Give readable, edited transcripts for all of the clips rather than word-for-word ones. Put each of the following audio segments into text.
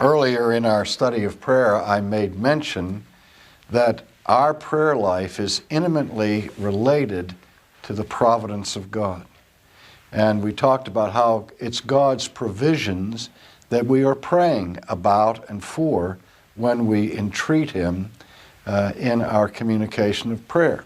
Earlier in our study of prayer, I made mention that our prayer life is intimately related to the providence of God. And we talked about how it's God's provisions that we are praying about and for when we entreat Him in our communication of prayer.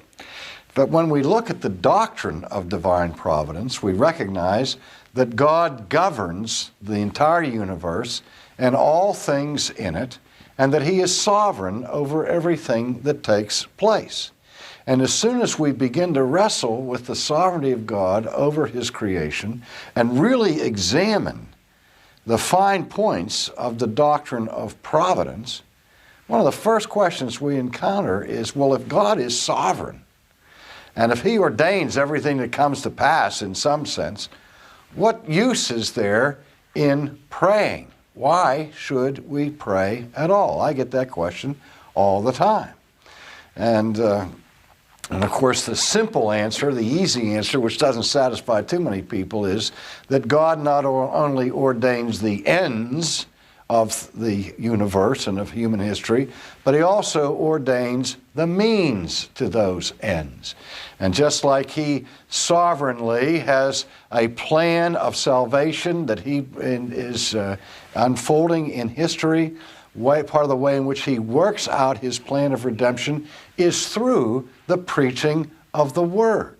But when we look at the doctrine of divine providence, we recognize that God governs the entire universe and all things in it, and that He is sovereign over everything that takes place. And as soon as we begin to wrestle with the sovereignty of God over His creation and really examine the fine points of the doctrine of providence, one of the first questions we encounter is, well, if God is sovereign, and if He ordains everything that comes to pass in some sense, what use is there in praying? Why should we pray at all? I get that question all the time. And of course, the simple answer, the easy answer, which doesn't satisfy too many people, is that God not only ordains the ends of the universe and of human history, but He also ordains the means to those ends. And just like He sovereignly has a plan of salvation that He is unfolding in history, part of the way in which He works out His plan of redemption is through the preaching of the Word.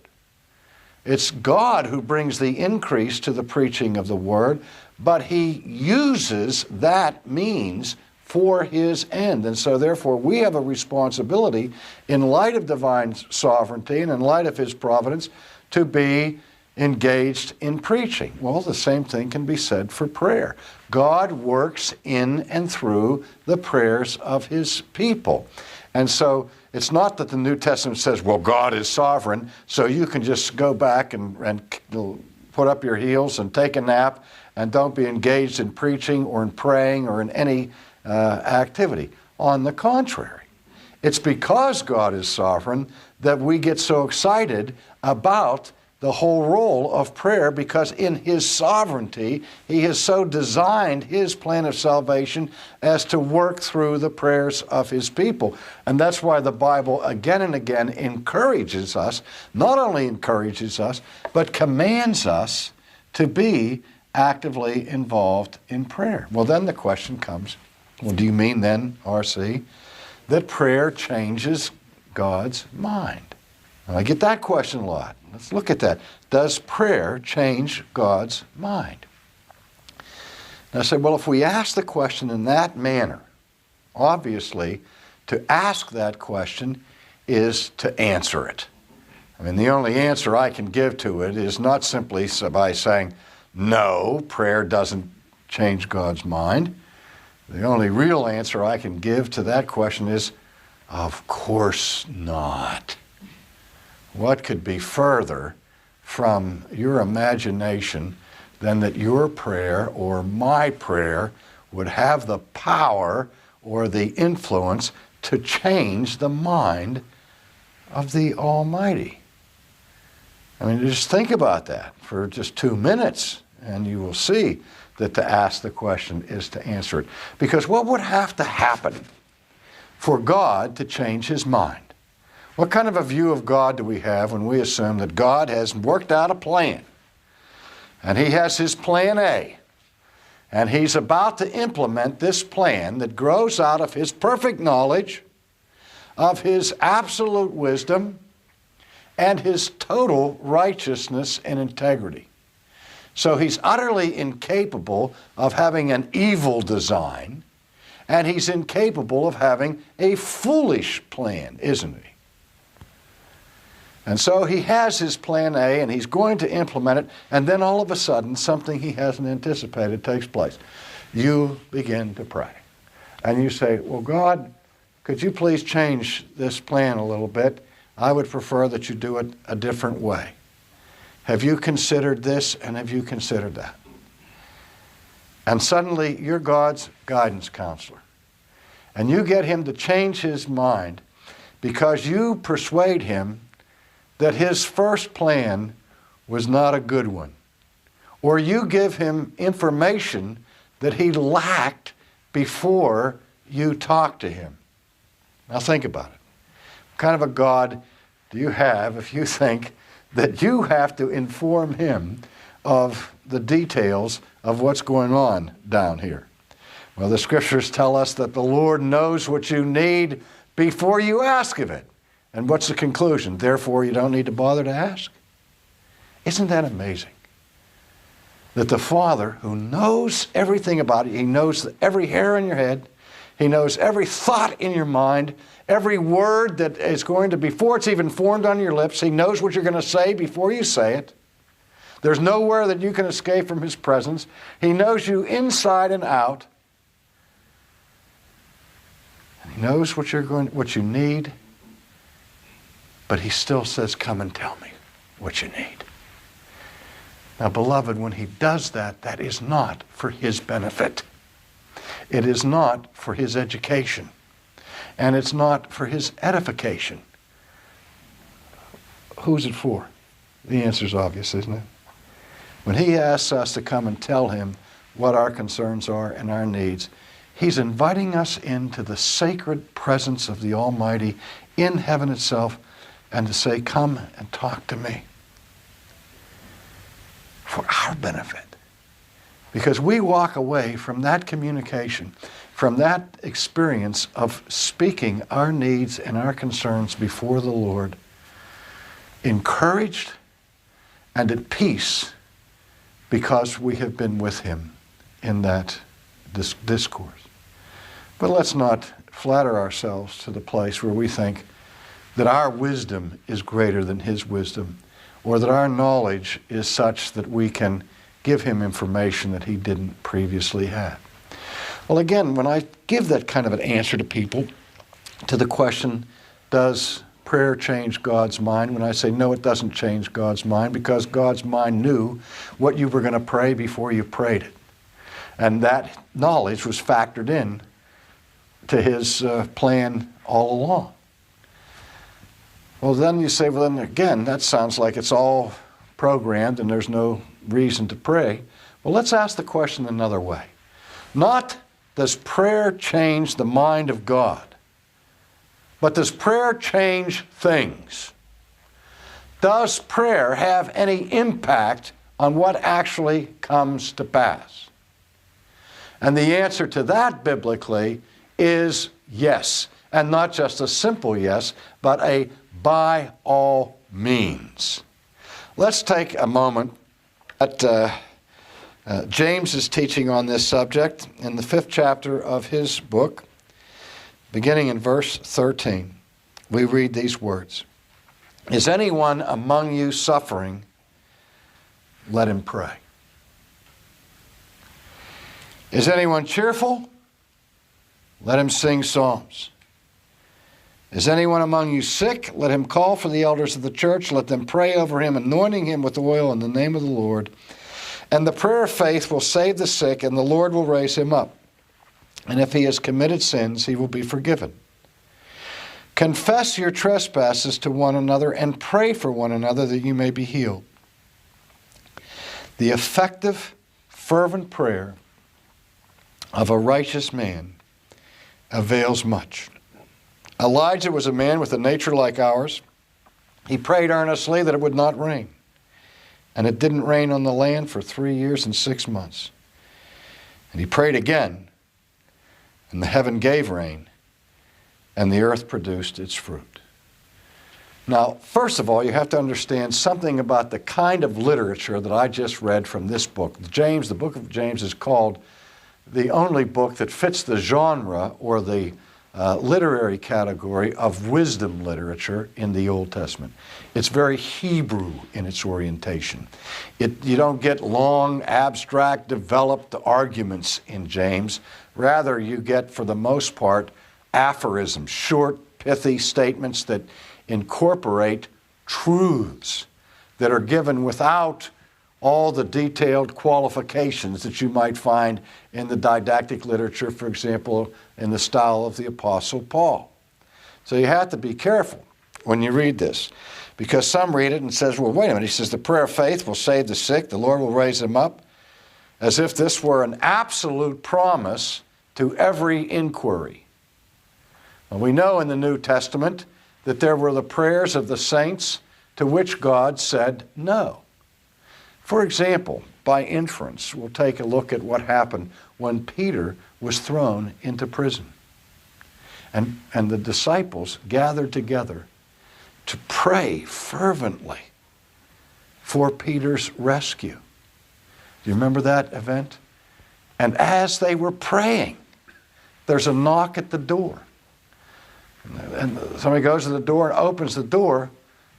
It's God who brings the increase to the preaching of the Word, but He uses that means for His end. And so therefore we have a responsibility in light of divine sovereignty and in light of His providence to be engaged in preaching. Well, the same thing can be said for prayer. God works in and through the prayers of His people. And so it's not that the New Testament says, well, God is sovereign, so you can just go back and put up your heels and take a nap and don't be engaged in preaching or in praying or in any activity. On the contrary, it's because God is sovereign that we get so excited about the whole role of prayer, because in His sovereignty, He has so designed His plan of salvation as to work through the prayers of His people. And that's why the Bible again and again encourages us, not only encourages us, but commands us to be actively involved in prayer. Well, then the question comes, well, do you mean then, R.C., that prayer changes God's mind? And I get that question a lot. Let's look at that. Does prayer change God's mind? And I said, well, if we ask the question in that manner, obviously, to ask that question is to answer it. I mean, the only answer I can give to it is not simply by saying, no, prayer doesn't change God's mind. The only real answer I can give to that question is, of course not. What could be further from your imagination than that your prayer or my prayer would have the power or the influence to change the mind of the Almighty? I mean, just think about that for just 2 minutes, and you will see that to ask the question is to answer it. Because what would have to happen for God to change His mind? What kind of a view of God do we have when we assume that God has worked out a plan, and He has His plan A, and He's about to implement this plan that grows out of His perfect knowledge, of His absolute wisdom, and His total righteousness and integrity? So He's utterly incapable of having an evil design, and He's incapable of having a foolish plan, isn't He? And so He has His plan A, and He's going to implement it, and then all of a sudden something He hasn't anticipated takes place. You begin to pray. And you say, well, God, could you please change this plan a little bit? I would prefer that you do it a different way. Have you considered this, and have you considered that? And suddenly you're God's guidance counselor. And you get Him to change His mind because you persuade Him that His first plan was not a good one. Or you give Him information that He lacked before you talk to him. Now think about it. What kind of a God do you have if you think that you have to inform him of the details of what's going on down here? Well, the scriptures tell us that the Lord knows what you need before you ask of it. And what's the conclusion? Therefore, you don't need to bother to ask. Isn't that amazing? That the Father, who knows everything about it, he knows every hair on your head, he knows every thought in your mind, every word that is going to, before it's even formed on your lips, he knows what you're going to say before you say it. There's nowhere that you can escape from his presence. He knows you inside and out. And he knows what you need, but he still says, come and tell me what you need. Now, beloved, when he does that, that is not for his benefit. It is not for his education. And it's not for his edification. Who's it for? The answer's obvious, isn't it? When he asks us to come and tell him what our concerns are and our needs, he's inviting us into the sacred presence of the Almighty in heaven itself and to say, come and talk to me. For our benefit. Because we walk away from that communication, from that experience of speaking our needs and our concerns before the Lord, encouraged and at peace because we have been with him in that discourse. But let's not flatter ourselves to the place where we think that our wisdom is greater than his wisdom, or that our knowledge is such that we can give him information that he didn't previously have. Well, again, when I give that kind of an answer to people, to the question, does prayer change God's mind? When I say, no, it doesn't change God's mind, because God's mind knew what you were going to pray before you prayed it. And that knowledge was factored in to his plan all along. Well, then you say, well, then again, that sounds like it's all programmed and there's no reason to pray. Well, let's ask the question another way. Not does prayer change the mind of God, but does prayer change things? Does prayer have any impact on what actually comes to pass? And the answer to that biblically is yes. And not just a simple yes, but a by all means. Let's take a moment at James' teaching on this subject in the 5th chapter of his book, beginning in verse 13. We read these words. Is anyone among you suffering? Let him pray. Is anyone cheerful? Let him sing psalms. Is anyone among you sick? Let him call for the elders of the church. Let them pray over him, anointing him with oil in the name of the Lord. And the prayer of faith will save the sick, and the Lord will raise him up. And if he has committed sins, he will be forgiven. Confess your trespasses to one another and pray for one another that you may be healed. The effective, fervent prayer of a righteous man avails much. Elijah was a man with a nature like ours. He prayed earnestly that it would not rain. And it didn't rain on the land for 3 years and 6 months. And he prayed again, and the heaven gave rain, and the earth produced its fruit. Now, first of all, you have to understand something about the kind of literature that I just read from this book. James, the book of James, is called the only book that fits the genre or the literary category of wisdom literature in the Old Testament. It's very Hebrew in its orientation. You don't get long, abstract, developed arguments in James. Rather, you get, for the most part, aphorisms, short, pithy statements that incorporate truths that are given without all the detailed qualifications that you might find in the didactic literature, for example, in the style of the Apostle Paul. So you have to be careful when you read this, because some read it and says, well, wait a minute, he says the prayer of faith will save the sick, the Lord will raise them up, as if this were an absolute promise to every inquiry. Well, we know in the New Testament that there were the prayers of the saints to which God said no. For example, by inference, we'll take a look at what happened when Peter was thrown into prison. And the disciples gathered together to pray fervently for Peter's rescue. Do you remember that event? And as they were praying, there's a knock at the door. And somebody goes to the door and opens the door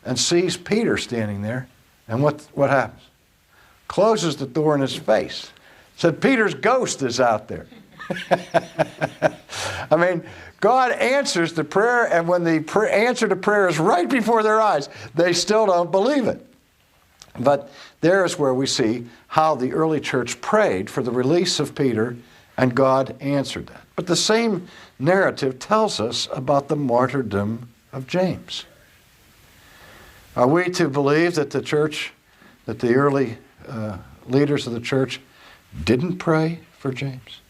and sees Peter standing there. And what happens? Closes the door in his face. Said, Peter's ghost is out there. I mean, God answers the prayer, and when the answer to prayer is right before their eyes, they still don't believe it. But there is where we see how the early church prayed for the release of Peter, and God answered that. But the same narrative tells us about the martyrdom of James. Are we to believe that the church, that the early leaders of the church didn't pray for James?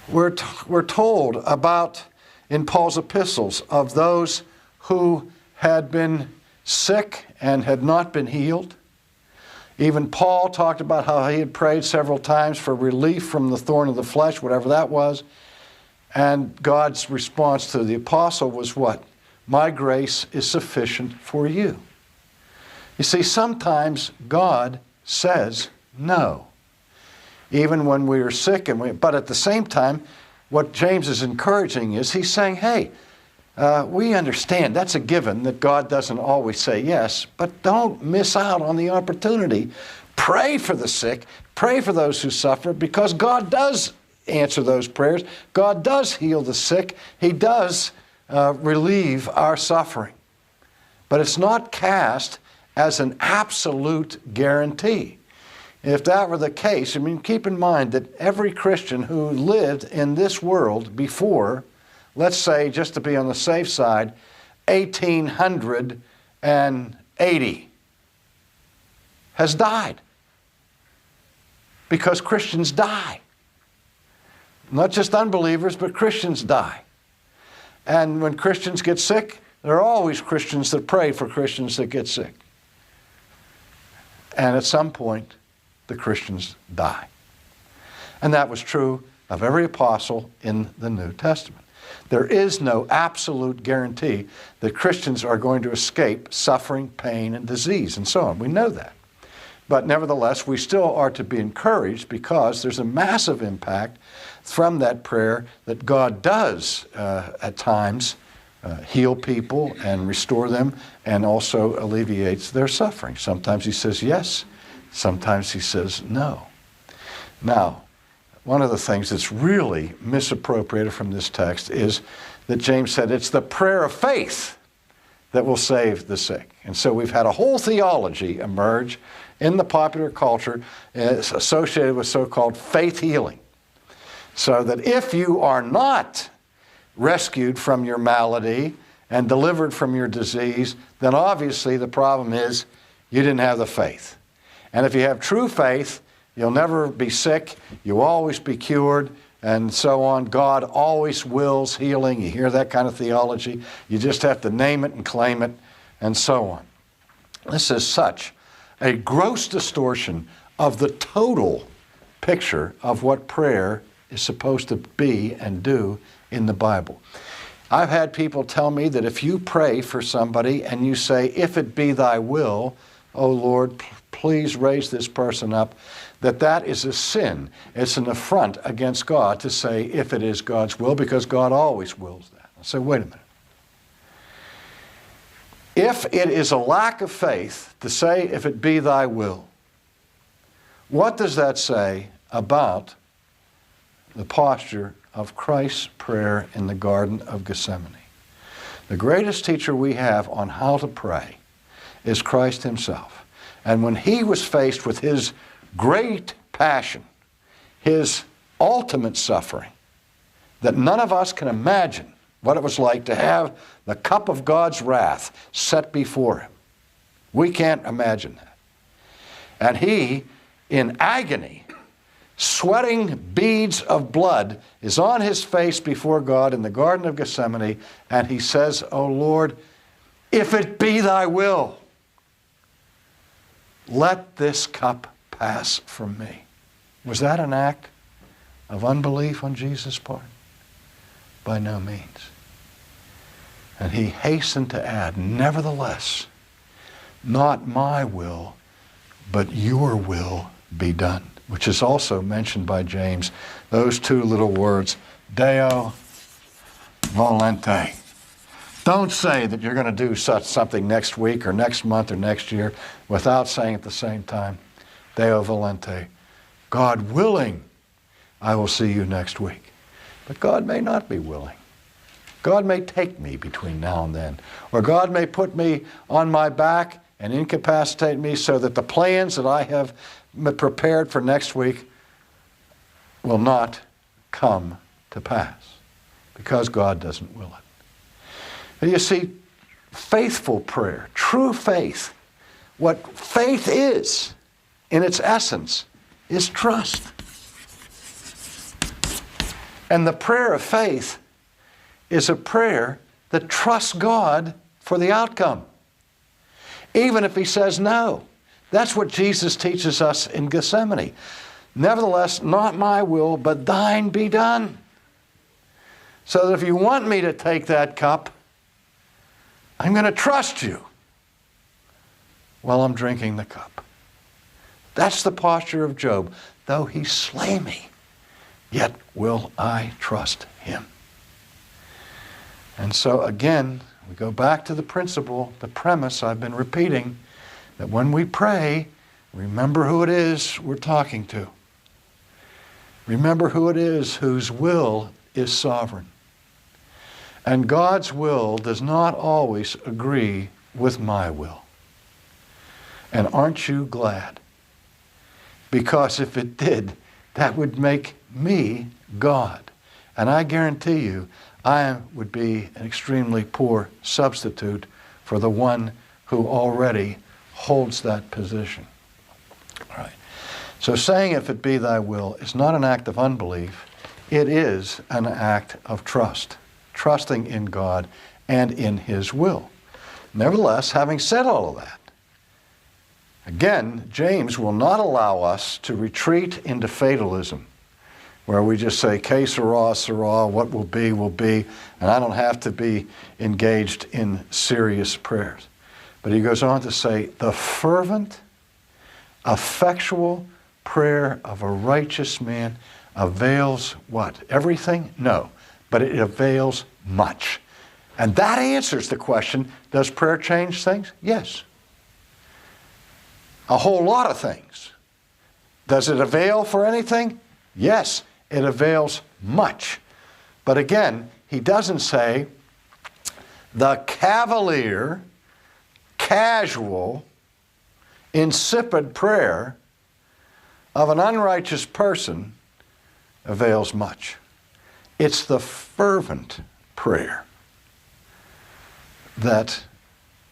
We're told about, in Paul's epistles, of those who had been sick and had not been healed. Even Paul talked about how he had prayed several times for relief from the thorn of the flesh, whatever that was. And God's response to the apostle was what? My grace is sufficient for you. You see, sometimes God says no, even when we are sick. But at the same time, what James is encouraging is he's saying, hey, we understand that's a given that God doesn't always say yes, but don't miss out on the opportunity. Pray for the sick, pray for those who suffer, because God does answer those prayers. God does heal the sick. He does relieve our suffering. But it's not cast as an absolute guarantee. If that were the case, I mean, keep in mind that every Christian who lived in this world before, let's say, just to be on the safe side, 1880 has died. Because Christians die. Not just unbelievers, but Christians die. And when Christians get sick, there are always Christians that pray for Christians that get sick. And at some point, the Christians die. And that was true of every apostle in the New Testament. There is no absolute guarantee that Christians are going to escape suffering, pain, and disease, and so on. We know that. But nevertheless, we still are to be encouraged because there's a massive impact from that prayer that God does at times heal people and restore them, and also alleviates their suffering. Sometimes he says yes, sometimes he says no. Now, one of the things that's really misappropriated from this text is that James said it's the prayer of faith that will save the sick. And so we've had a whole theology emerge in the popular culture associated with so-called faith healing. So that if you are not rescued from your malady and delivered from your disease, then obviously the problem is you didn't have the faith. And if you have true faith, you'll never be sick, you'll always be cured, and so on. God always wills healing. You hear that kind of theology. You just have to name it and claim it, and so on. This is such a gross distortion of the total picture of what prayer is supposed to be and do in the Bible. I've had people tell me that if you pray for somebody and you say, if it be thy will, oh Lord, please raise this person up, that is a sin. It's an affront against God to say, if it is God's will, because God always wills that. I say, wait a minute. If it is a lack of faith to say, if it be thy will, what does that say about the posture of Christ's prayer in the Garden of Gethsemane? The greatest teacher we have on how to pray is Christ himself. And when he was faced with his great passion, his ultimate suffering, that none of us can imagine what it was like to have the cup of God's wrath set before him. We can't imagine that. And he, in agony, sweating beads of blood, is on his face before God in the Garden of Gethsemane, and he says, "O Lord, if it be thy will, let this cup pass from me." Was that an act of unbelief on Jesus' part? By no means. And he hastened to add, "Nevertheless, not my will, but your will be done," which is also mentioned by James, those two little words, Deo volente. Don't say that you're going to do such something next week or next month or next year without saying at the same time, Deo volente. God willing, I will see you next week. But God may not be willing. God may take me between now and then. Or God may put me on my back and incapacitate me so that the plans that I have prepared for next week will not come to pass. Because God doesn't will it. And you see, faithful prayer, true faith, what faith is in its essence is trust. And the prayer of faith is a prayer that trusts God for the outcome. Even if he says no. That's what Jesus teaches us in Gethsemane. Nevertheless, not my will, but thine be done. So that if you want me to take that cup, I'm going to trust you while I'm drinking the cup. That's the posture of Job. Though he slay me, yet will I trust him. And so again, we go back to the principle, the premise I've been repeating, that when we pray, remember who it is we're talking to. Remember who it is whose will is sovereign. And God's will does not always agree with my will. And aren't you glad? Because if it did, that would make me God. And I guarantee you, I would be an extremely poor substitute for the one who already holds that position. All right. So saying if it be thy will is not an act of unbelief, it is an act of trust. Trusting in God and in his will. Nevertheless, having said all of that, again, James will not allow us to retreat into fatalism, where we just say, que sera, sera, what will be, and I don't have to be engaged in serious prayers. But he goes on to say, the fervent, effectual prayer of a righteous man avails what? Everything? No. But it avails much. And that answers the question, does prayer change things? Yes. A whole lot of things. Does it avail for anything? Yes, it avails much. But again, he doesn't say the cavalier, casual, insipid prayer of an unrighteous person avails much. It's the fervent prayer that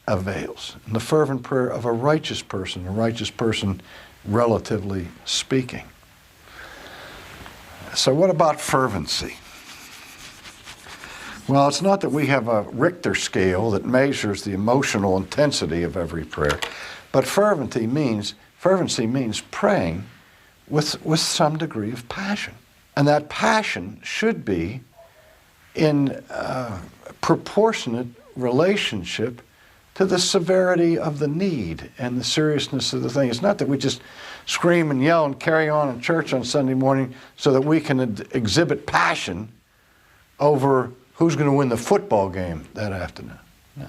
avails. And the fervent prayer of a righteous person relatively speaking. So what about fervency? Well, it's not that we have a Richter scale that measures the emotional intensity of every prayer, but fervency means praying with some degree of passion. And that passion should be in proportionate relationship to the severity of the need and the seriousness of the thing. It's not that we just scream and yell and carry on in church on Sunday morning so that we can exhibit passion over who's going to win the football game that afternoon. No.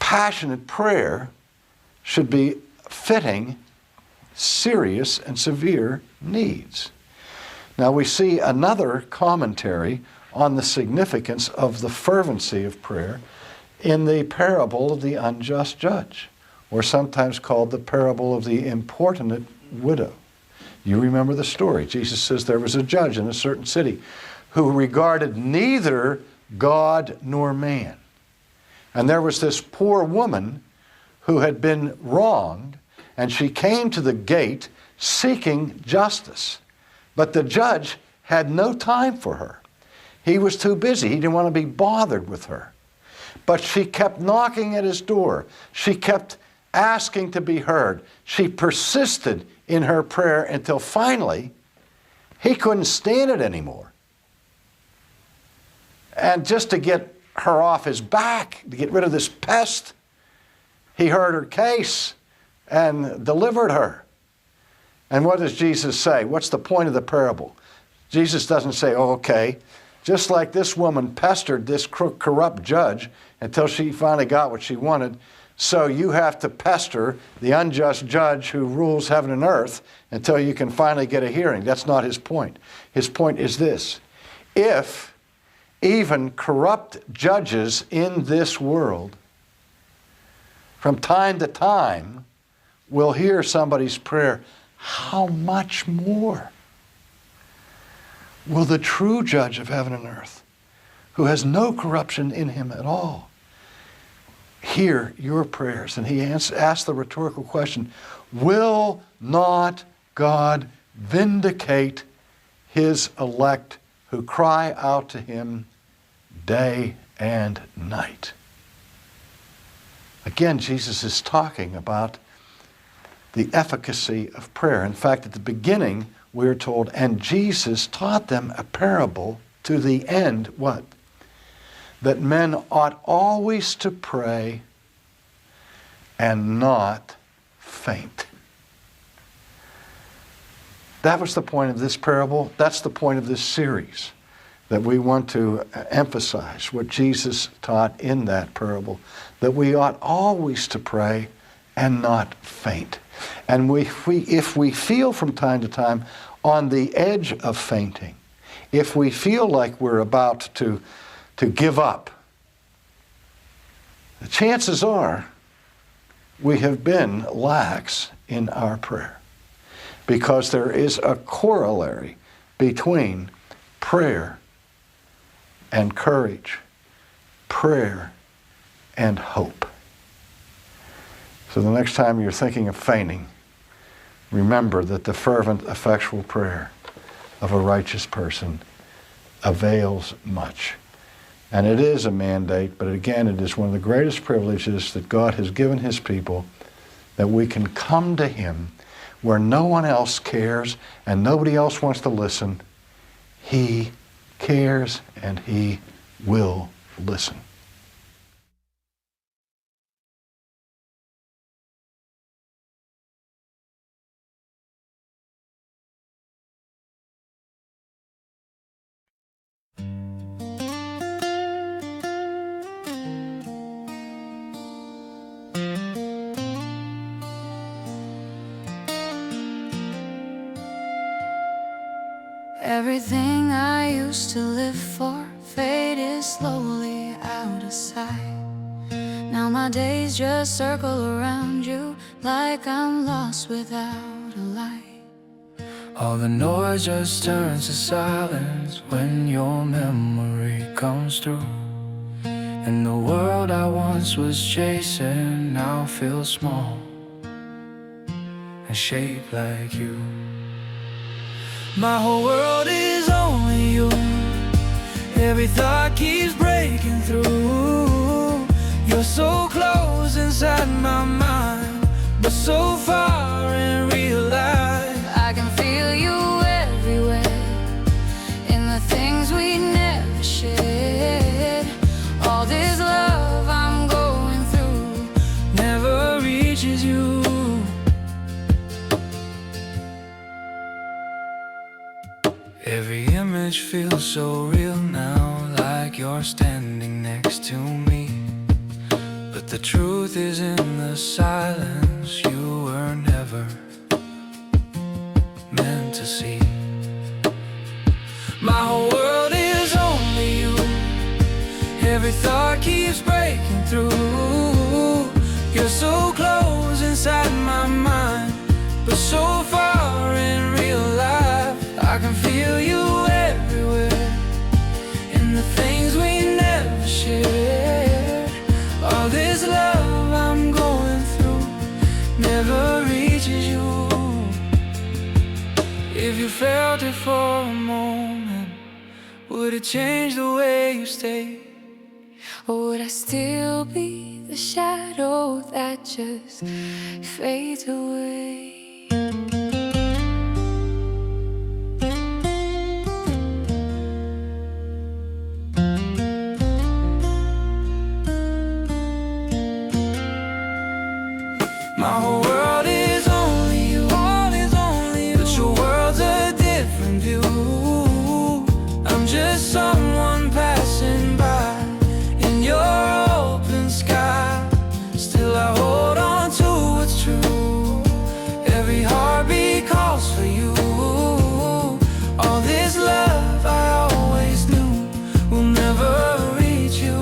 Passionate prayer should be fitting serious and severe needs. Now we see another commentary on the significance of the fervency of prayer in the parable of the unjust judge, or sometimes called the parable of the importunate widow. You remember the story. Jesus says there was a judge in a certain city who regarded neither God nor man. And there was this poor woman who had been wronged, and she came to the gate seeking justice. But the judge had no time for her. He was too busy. He didn't want to be bothered with her. But she kept knocking at his door. She kept asking to be heard. She persisted in her prayer until finally he couldn't stand it anymore. And just to get her off his back, to get rid of this pest, he heard her case and delivered her. And what does Jesus say? What's the point of the parable? Jesus doesn't say, oh, okay, just like this woman pestered this corrupt judge until she finally got what she wanted, so you have to pester the unjust judge who rules heaven and earth until you can finally get a hearing. That's not his point. His point is this: if even corrupt judges in this world from time to time will hear somebody's prayer, how much more will the true judge of heaven and earth, who has no corruption in him at all, hear your prayers? And he asked the rhetorical question, will not God vindicate his elect who cry out to him day and night? Again, Jesus is talking about the efficacy of prayer. In fact, at the beginning, we're told, and Jesus taught them a parable to the end, what? That men ought always to pray and not faint. That was the point of this parable. That's the point of this series, that we want to emphasize what Jesus taught in that parable, that we ought always to pray and not faint. And if we feel from time to time on the edge of fainting, if we feel like we're about to give up, the chances are we have been lax in our prayer, because there is a corollary between prayer and courage, prayer and hope. So the next time you're thinking of fainting, remember that the fervent, effectual prayer of a righteous person avails much. And it is a mandate, but again, it is one of the greatest privileges that God has given his people, that we can come to him where no one else cares and nobody else wants to listen. He cares and he will listen. Everything I used to live for faded slowly out of sight. Now my days just circle around you like I'm lost without a light. All the noise just turns to silence when your memory comes through. And the world I once was chasing now feels small and shaped like you. My whole world is only you. Every thought keeps breaking through. You're so close inside my mind, but so far in real life. I can feel you everywhere, in the things we never shared. All this love I'm going through never reaches you. Every image feels so real now, like you're standing next to me. But the truth is in the silence you were never meant to see. My whole world is only you. Every thought keeps breaking through. You're so close inside my mind, but so far in real life. I can feel you everywhere, in the things we never shared. All this love I'm going through never reaches you. would it change the way you stay? Or would I still be the shadow that just fades away? My whole world is only you, but your world's a different view. I'm just someone passing by in your open sky. Still I hold on to what's true. Every heartbeat calls for you. All this love I always knew will never reach you.